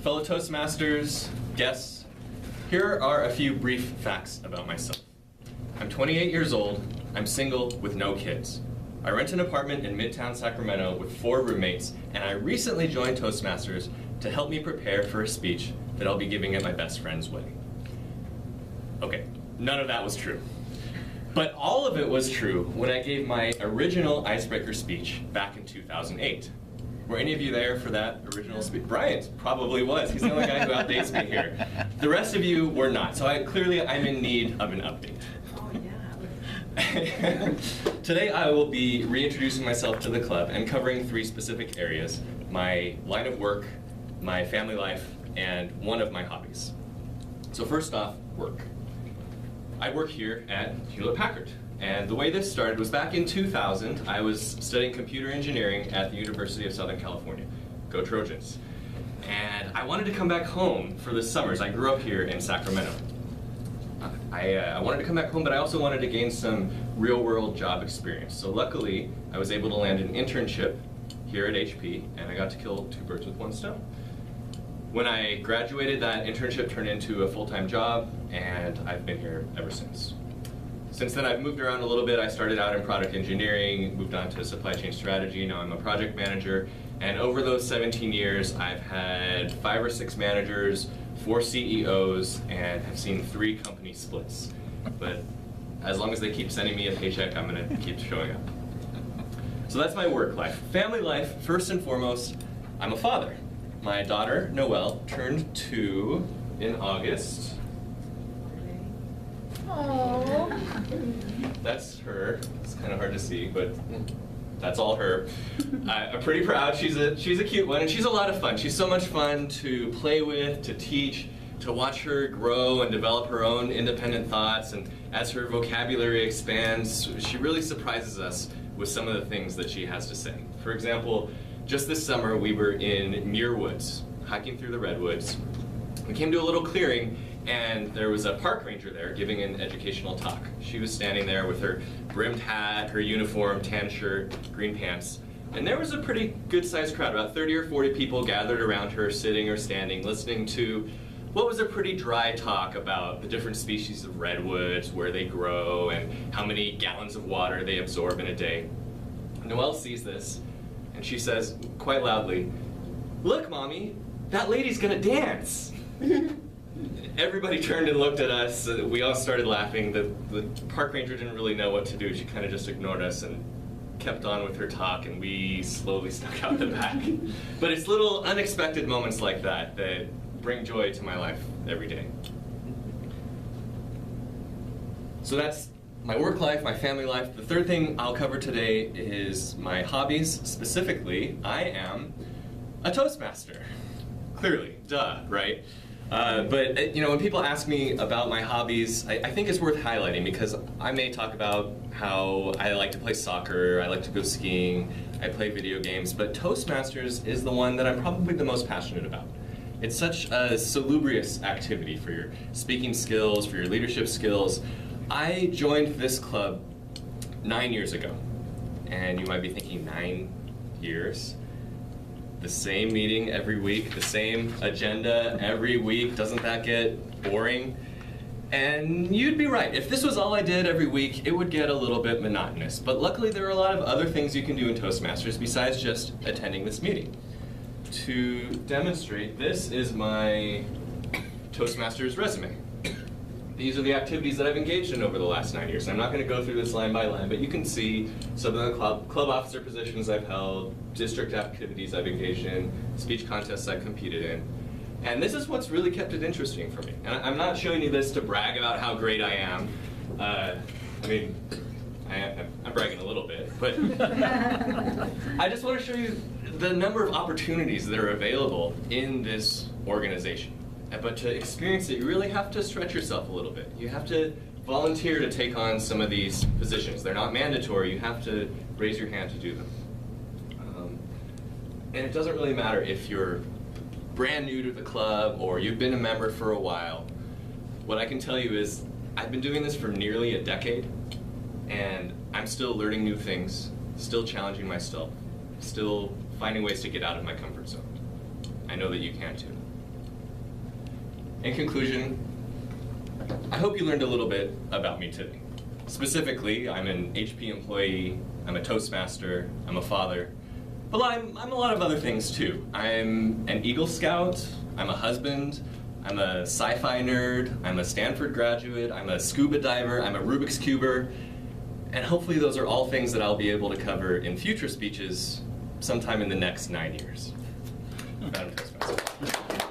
Fellow Toastmasters, guests, here are a few brief facts about myself. I'm 28 years old, I'm single with no kids. I rent an apartment in Midtown Sacramento with 4 roommates, and I recently joined Toastmasters to help me prepare for a speech that I'll be giving at my best friend's wedding. Okay, none of that was true. But all of it was true when I gave my original icebreaker speech back in 2008. Were any of you there for that original speech? Bryant probably was. He's the only guy who outdates me here. The rest of you were not, so clearly I'm in need of an update. Oh, yeah. Today I will be reintroducing myself to the club and covering 3 specific areas: my line of work, my family life, and one of my hobbies. So first off, work. I work here at Hewlett-Packard. And the way this started was back in 2000, I was studying computer engineering at the University of Southern California. Go Trojans. And I wanted to come back home for the summers. I grew up here in Sacramento. I wanted to come back home, but I also wanted to gain some real-world job experience. So luckily, I was able to land an internship here at HP, and I got to kill 2 birds with 1 stone. When I graduated, that internship turned into a full-time job, and I've been here ever since. Since then, I've moved around a little bit. I started out in product engineering, moved on to supply chain strategy. Now I'm a project manager. And over those 17 years, I've had 5 or 6 managers, 4 CEOs, and have seen 3 company splits. But as long as they keep sending me a paycheck, I'm going to keep showing up. So that's my work life. Family life, first and foremost, I'm a father. My daughter, Noelle, turned 2 in August. Oh. That's her. It's kind of hard to see, but that's all her. I'm pretty proud. She's a cute one, and she's a lot of fun. She's so much fun to play with, to teach, to watch her grow and develop her own independent thoughts. And as her vocabulary expands, she really surprises us with some of the things that she has to say. For example, just this summer we were in Muir Woods, hiking through the redwoods. We came to a little clearing, and there was a park ranger there giving an educational talk. She was standing there with her brimmed hat, her uniform, tan shirt, green pants, and there was a pretty good-sized crowd, about 30 or 40 people gathered around her, sitting or standing, listening to what was a pretty dry talk about the different species of redwoods, where they grow, and how many gallons of water they absorb in a day. Noelle sees this, and she says, quite loudly, "Look, Mommy, that lady's gonna dance." Everybody turned and looked at us. We all started laughing. The park ranger didn't really know what to do. She kind of just ignored us and kept on with her talk, and we slowly snuck out the back. But it's little unexpected moments like that that bring joy to my life every day. So that's my work life, my family life. The third thing I'll cover today is my hobbies. Specifically, I am a Toastmaster. Clearly, duh, right? But when people ask me about my hobbies, I think it's worth highlighting, because I may talk about how I like to play soccer, I like to go skiing, I play video games, but Toastmasters is the one that I'm probably the most passionate about. It's such a salubrious activity for your speaking skills, for your leadership skills. I joined this club 9 years ago, and you might be thinking, 9 years? The same meeting every week, the same agenda every week, doesn't that get boring? And you'd be right. If this was all I did every week, it would get a little bit monotonous. But luckily there are a lot of other things you can do in Toastmasters besides just attending this meeting. To demonstrate, this is my Toastmasters resume. These are the activities that I've engaged in over the last 9 years. I'm not going to go through this line by line, but you can see some of the club officer positions I've held, district activities I've engaged in, speech contests I've competed in. And this is what's really kept it interesting for me. And I'm not showing you this to brag about how great I am. I'm bragging a little bit, but I just want to show you the number of opportunities that are available in this organization. But to experience it, you really have to stretch yourself a little bit. You have to volunteer to take on some of these positions. They're not mandatory. You have to raise your hand to do them. And it doesn't really matter if you're brand new to the club or you've been a member for a while. What I can tell you is I've been doing this for nearly a decade, and I'm still learning new things, still challenging myself, still finding ways to get out of my comfort zone. I know that you can too. in conclusion, I hope you learned a little bit about me today. Specifically, I'm an HP employee, I'm a Toastmaster, I'm a father, but I'm a lot of other things too. I'm an Eagle Scout, I'm a husband, I'm a sci-fi nerd, I'm a Stanford graduate, I'm a scuba diver, I'm a Rubik's Cuber, and hopefully those are all things that I'll be able to cover in future speeches sometime in the next 9 years. Madam Toastmaster.